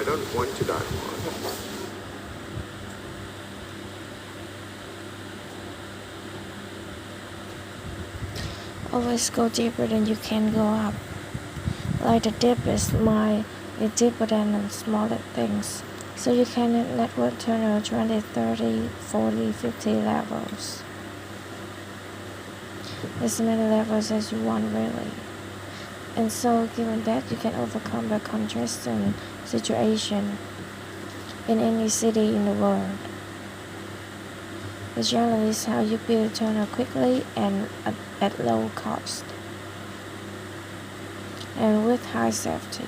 I don't want to die tomorrow. Always go deeper than you can go up. Like the deepest mine is deeper than smaller things. So you can network tunnel 20, 30, 40, 50 levels. As many levels as you want really. And so given that you can overcome the contrasting situation in any city in the world. The challenge is how you build tunnel quickly and at low cost. And with high safety.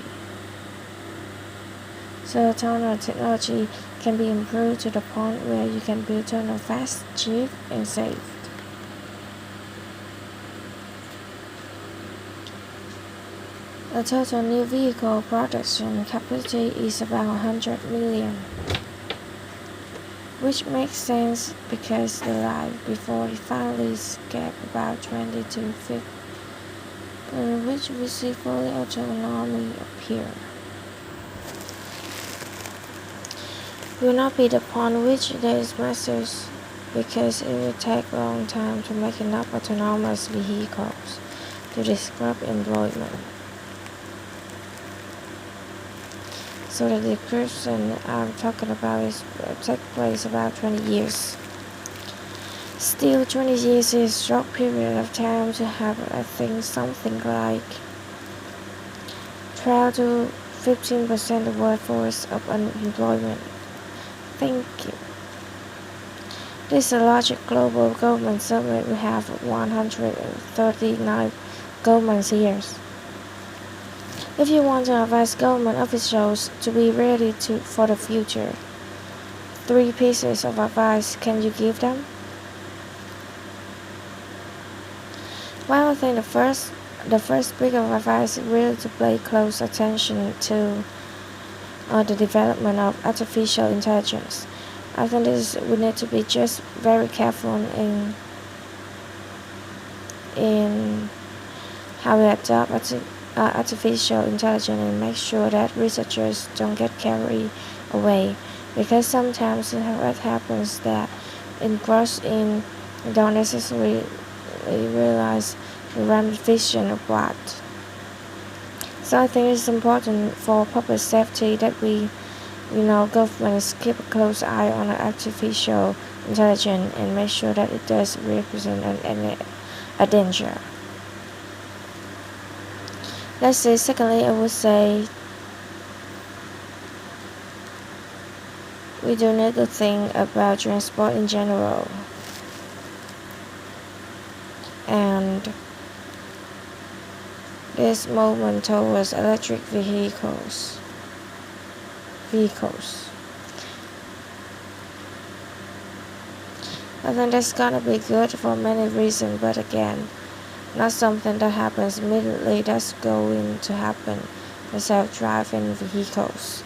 So tunnel technology can be improved to the point where you can build tunnel fast, cheap, and safe. The total new vehicle production capacity is about 100 million, which makes sense because the life before refineries gap about 20 to 50, which we see fully autonomy appear. Will not be the point which there is masses, because it will take a long time to make enough autonomous vehicles to disrupt employment. So the decryption I'm talking about is take place about 20 years. Still, 20 years is a short period of time to have, I think, something like 12 to 15% of workforce of unemployment. Thank you. This is a large global government summit. We have 139 government years. If you want to advise government officials to be ready for the future, 3 pieces of advice can you give them? Well, I think the first bit of advice is really to pay close attention to the development of artificial intelligence. I think we need to be just very careful in how we adopt artificial intelligence and make sure that researchers don't get carried away, because sometimes what happens that engrossed in don't necessarily realize the ramification of what. So I think it's important for public safety that governments keep a close eye on artificial intelligence and make sure that it does represent a danger. Let's say, secondly, I would say we do need to think about transport in general. And this movement towards electric vehicles. I think that's gonna be good for many reasons, but again, not something that happens immediately. That's going to happen for self-driving vehicles,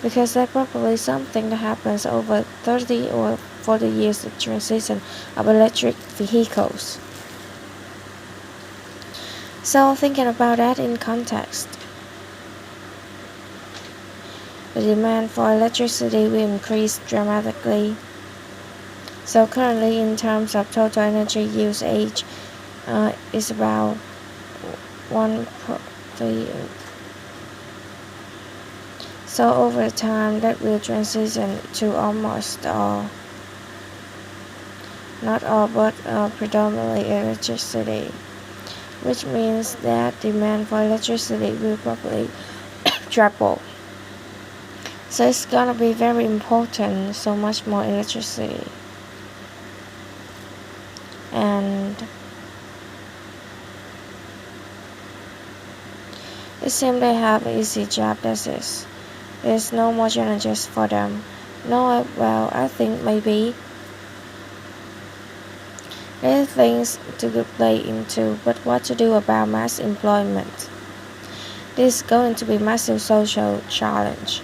because that's probably something that happens over 30 or 40 years of transition of electric vehicles. So thinking about that in context, the demand for electricity will increase dramatically. So currently, in terms of total energy usage, is about 1.3. So over time, that will transition to almost all, not all, but predominantly electricity, which means that demand for electricity will probably triple. So it's gonna be very important, so much more electricity. And it seems they have an easy job, that's it. There's no more challenges for them. No, well, I think maybe there are things to play into, but what to do about mass employment? This is going to be a massive social challenge.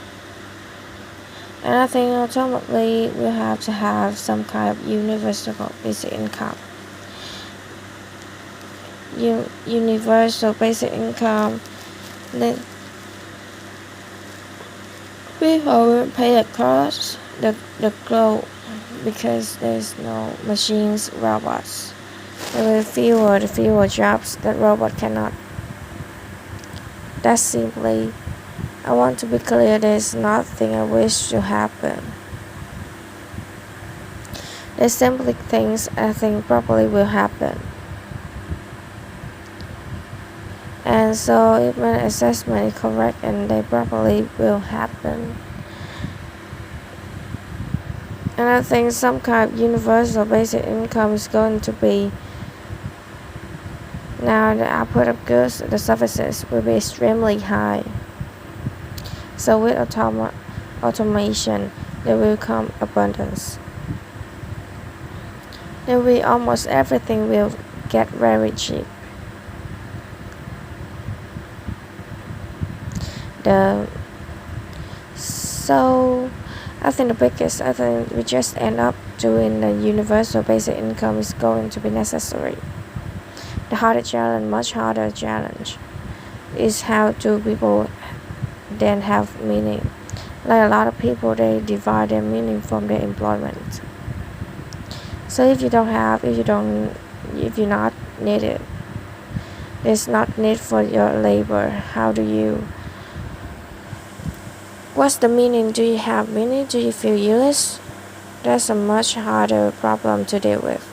And I think ultimately we'll have to have some kind of universal basic income. Universal basic income People will pay across the globe because there's no machines, robots. There will be fewer jobs that robot cannot. That's simply, I want to be clear, there's nothing I wish to happen. There's simply things I think probably will happen. And so if my assessment is correct and they probably will happen. And I think some kind of universal basic income is going to be, now the output of goods, the services will be extremely high. So with automation, there will come abundance. There will almost everything will get very cheap. So I think we just end up doing the universal basic income is going to be necessary. The harder challenge, much harder challenge, is how do people then have meaning. Like a lot of people, they derive their meaning from their employment. So if you're not needed, there's not need for your labor. What's the meaning? Do you have meaning? Do you feel useless? That's a much harder problem to deal with.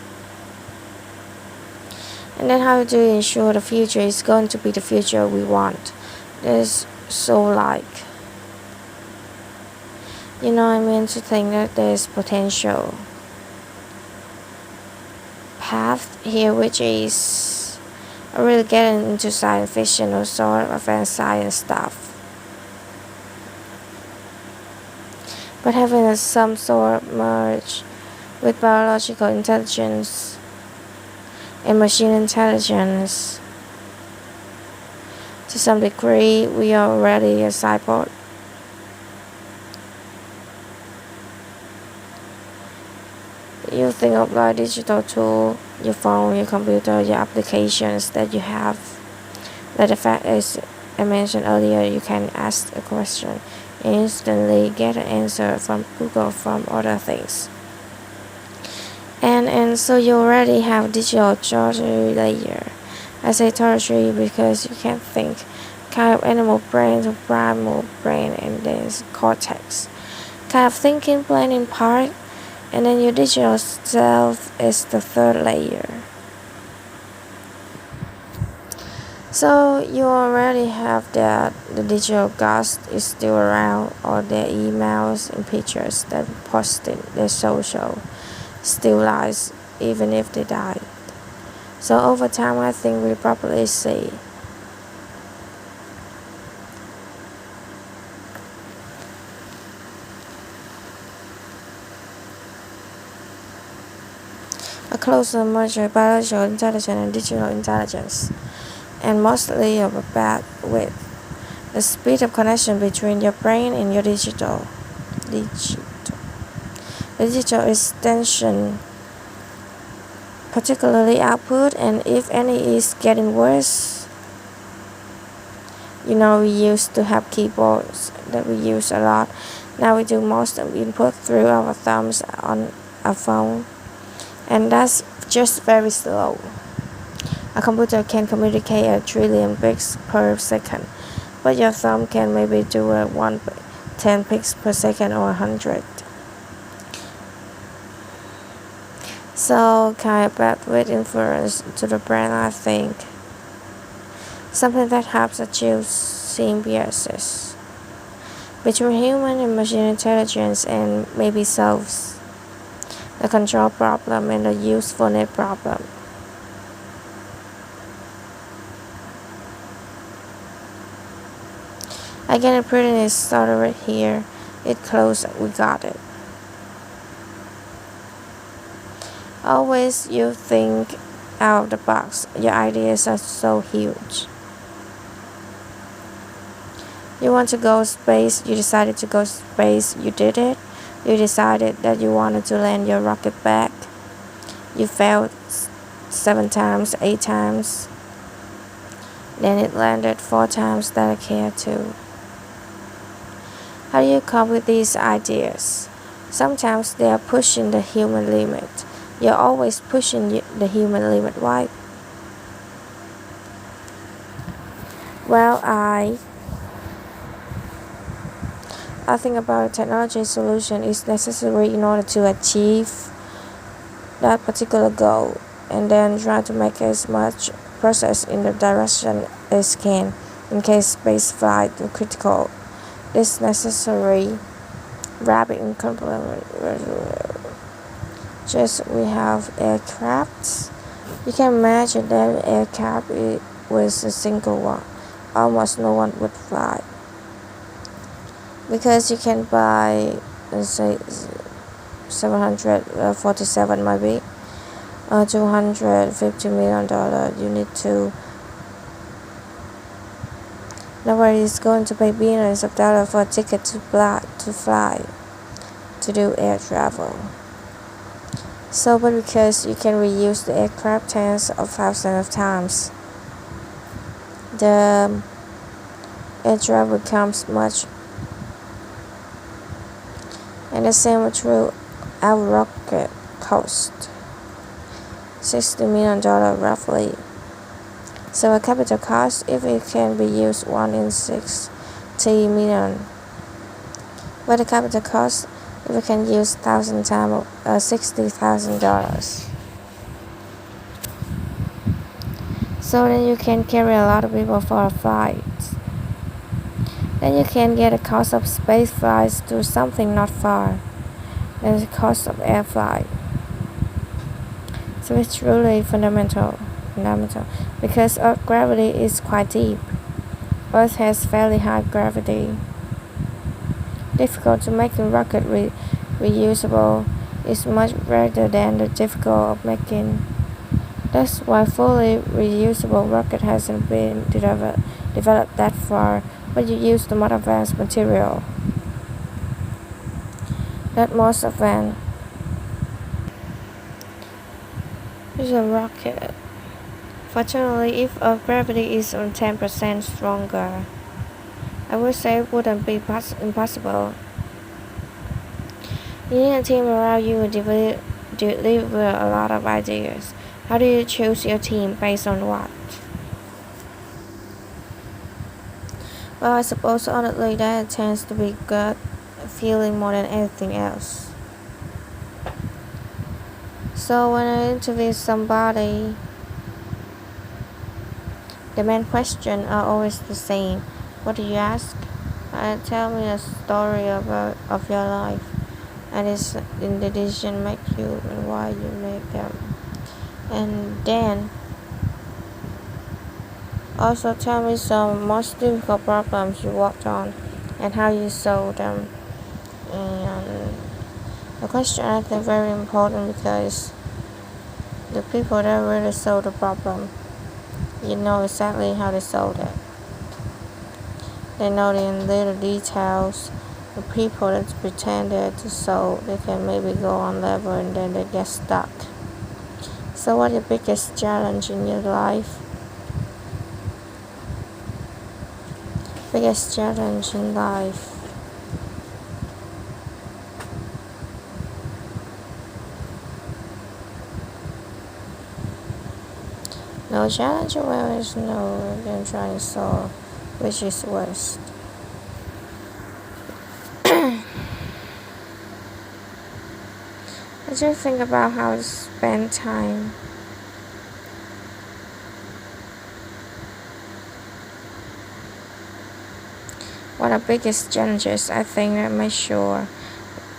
And then how do you ensure the future is going to be the future we want? There's I mean, to think that there's potential path here, which is really getting into science fiction or sort of advanced science stuff. But having some sort of merge with biological intelligence and machine intelligence, to some degree, we are already a cyborg. You think of like digital tool, your phone, your computer, your applications that you have. That the fact is, I mentioned earlier, you can ask a question and instantly get an answer from Google, from other things. And so you already have digital tertiary layer. I say tertiary because you can think kind of animal brain to primal brain, and there's cortex. Kind of thinking, planning part, and then your digital self is the third layer. So you already have that the digital ghost is still around, or their emails and pictures that posted their social still lies even if they died. So over time, I think we probably see a closer merger of biological intelligence and digital intelligence, and mostly of a bad with the speed of connection between your brain and your digital. The digital extension, particularly output, and if any is getting worse. We used to have keyboards that we use a lot. Now we do most of input through our thumbs on a phone, and that's just very slow. A computer can communicate 1 trillion bits per second, but your thumb can maybe do 10 bits per second or 100. So kind of bad with influence to the brain, I think. Something that helps achieve symbiosis between human and machine intelligence, and maybe solves the control problem and the usefulness problem. Again, the printing is started right here. It closed, we got it. Always you think out of the box. Your ideas are so huge. You want to go space, you decided to go space, you did it. You decided that you wanted to land your rocket back. You failed 7 times, 8 times. Then it landed 4 times that I care to. How do you come with these ideas? Sometimes they are pushing the human limit. You're always pushing the human limit. Why? Well, I think about technology solution is necessary in order to achieve that particular goal, and then try to make as much progress in the direction as can in case space flight is critical. This necessary rapid and complement. Just we have aircrafts. You can imagine that aircraft was a single one. Almost no one would fly. Because you can buy, let's say, 747 maybe, $250 million. You need to. Nobody is going to pay billions of dollars for a ticket to fly, to do air travel. So, but because you can reuse the aircraft tens of thousands of times, the air travel becomes much. And the same is true. Our rocket cost $60 million roughly. So a capital cost, if it can be used, 1 in 60 million. But the capital cost, if we can use 1,000 times, $60,000. So then you can carry a lot of people for a flight. Then you can get the cost of space flights to something not far than the cost of air flight. So it's truly fundamental because Earth's gravity is quite deep. Earth has fairly high gravity. Difficult to making rocket reusable is much greater than the difficult of making. That's why fully reusable rocket hasn't been developed that far, but you use the more advanced material. That most advanced is a rocket. Fortunately, if Earth's gravity is on 10% stronger, I would say it wouldn't be impossible. You need a team around you to deliver a lot of ideas. How do you choose your team? Based on what? Well, I suppose honestly that tends to be gut feeling more than anything else. So when I interview somebody, the main questions are always the same. What do you ask? Tell me a story of your life, and its decision make you and why you make them. And then also tell me some most difficult problems you worked on and how you solved them. And the question I think very important because the people that really solve the problem, you know exactly how they solved it. They know in little details. The people that pretended to solve, they can maybe go on level and then they get stuck. So what's your biggest challenge in your life? Biggest challenge in life. No challenge, well, is no, then trying to solve, which is worst. I just think about how to spend time. One of the biggest challenges I think that make sure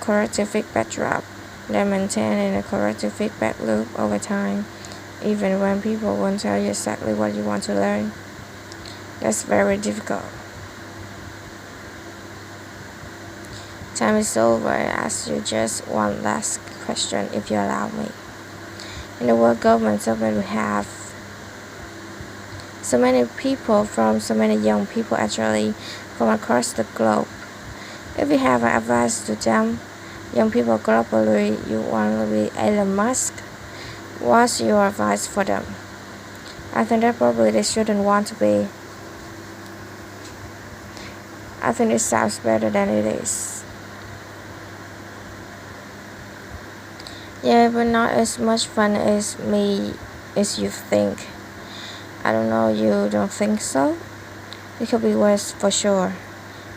corrective feedback drop, then maintaining a corrective feedback loop over time, even when people won't tell you exactly what you want to learn. That's very difficult. Time is over. I ask you just one last question, if you allow me. In the world government summit we have so many people from so many young people actually from across the globe. If you have an advice to them, young people globally, you want to be Elon Musk, what's your advice for them? I think that probably they shouldn't want to be. I think it sounds better than it is. Yeah, but not as much fun as you think. I don't know, you don't think so? It could be worse for sure.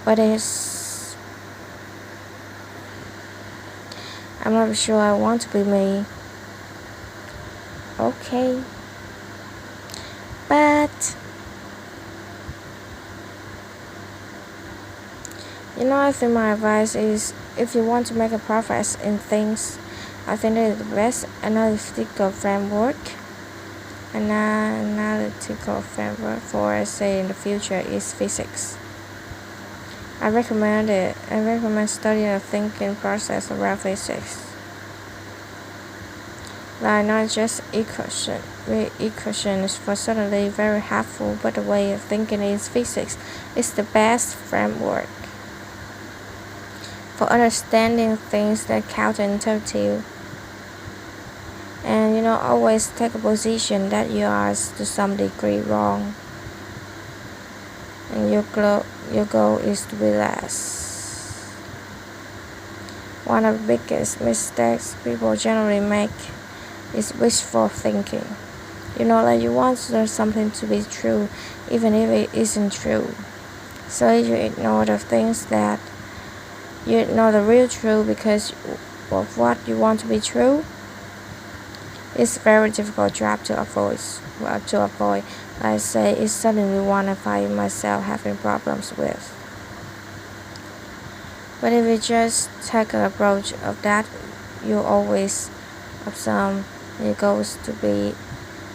But I'm not sure I want to be me. Okay. But I think my advice is, if you want to make a progress in things, I think that the best analytical framework for, say, in the future is physics. I recommend it. I recommend studying the thinking process around physics. Like, not just equations, for certainly very helpful, but the way of thinking in physics is the best framework for understanding things that counterintuitive. And always take a position that you are to some degree wrong. And your goal is to be less. One of the biggest mistakes people generally make is wishful thinking. Like, you want something to be true, even if it isn't true. So you ignore the things that you ignore the real truth because of what you want to be true. It's very difficult job to avoid. I say, it's suddenly one I find myself having problems with. But if you just take an approach of that, you always have some goals to be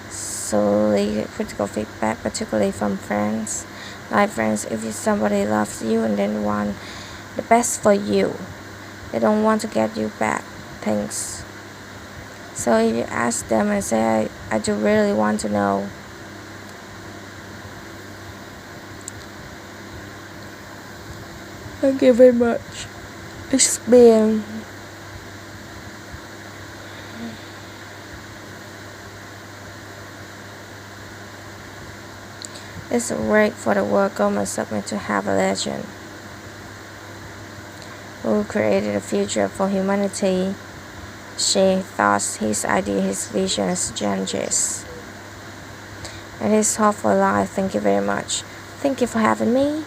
solely critical feedback, particularly from friends. Like friends, if somebody loves you and then want the best for you, they don't want to get you bad things. So if you ask them and say, I do really want to know, thank you very much. It's been It's great for the world government submit to have a legend who created a future for humanity, share thoughts, his ideas, his vision, his challenges, and his hope for life. Thank you very much. Thank you for having me.